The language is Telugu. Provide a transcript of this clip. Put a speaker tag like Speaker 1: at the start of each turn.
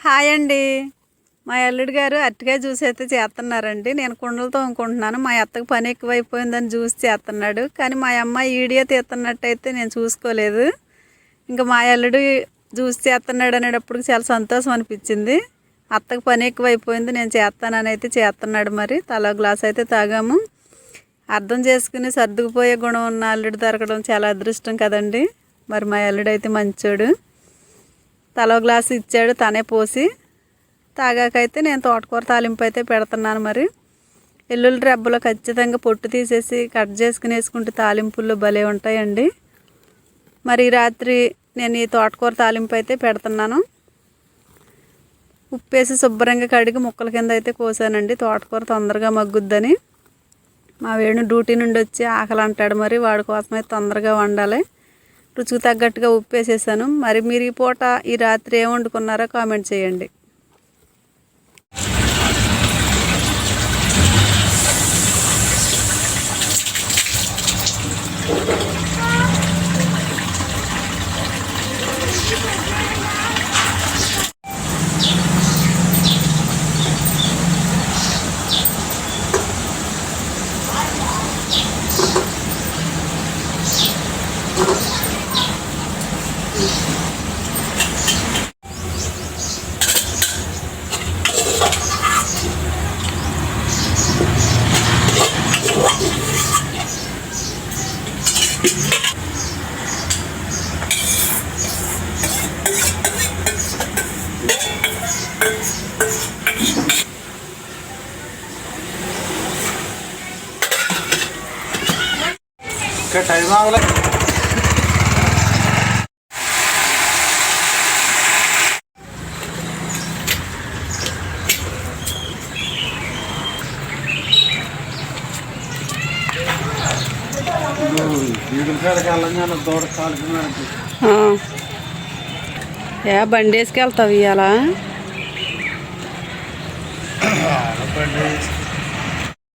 Speaker 1: హాయ్ అండి. మా అల్లుడు గారు అరటికాయ జ్యూస్ అయితే చేస్తున్నారండి. నేను కుండలతో తోముకుంటున్నాను. మా అత్తకు పని ఎక్కువైపోయిందని జ్యూస్ చేస్తున్నాడు. కానీ మా అమ్మాయి వీడియో తీస్తున్నట్టయితే నేను చూసుకోలేదు. ఇంకా మా అల్లుడు జ్యూస్ చేస్తున్నాడు అనేటప్పుడు చాలా సంతోషం అనిపించింది. అత్తకు పని ఎక్కువైపోయింది, నేను చేస్తానని అయితే చేస్తున్నాడు. మరి తలా గ్లాస్ అయితే తాగాము. అర్థం చేసుకుని సర్దుకుపోయే గుణం ఉన్న అల్లుడు దొరకడం చాలా అదృష్టం కదండి. మరి మా అల్లుడు అయితే మంచోడు. తలో గ్లాసు ఇచ్చాడు, తనే పోసి తాగాకైతే నేను తోటకూర తాలింపు అయితే పెడుతున్నాను. మరి ఎల్లుల్లి రెబ్బలో ఖచ్చితంగా పొట్టు తీసేసి కట్ చేసుకుని వేసుకుంటే తాలింపుల్లో భలే ఉంటాయండి. మరి రాత్రి నేను ఈ తోటకూర తాలింపు అయితే పెడుతున్నాను. ఉప్పేసి శుభ్రంగా కడిగి ముక్కల కింద అయితే కోసానండి. తోటకూర తొందరగా మగ్గుద్దని. మా వేణు డ్యూటీ నుండి వచ్చి ఆకలి అంటాడు. మరి వాడి కోసం అయితే తొందరగా వండాలి. రుచికి తగ్గట్టుగా ఉప్పు వేసేసాను. మరి మీరు ఈ పూట ఈ రాత్రి ఏం వండుకున్నారో కామెంట్ చేయండి.
Speaker 2: టైం ఆగలే.
Speaker 1: బండి వేసుకెళ్తావు ఇవాళ?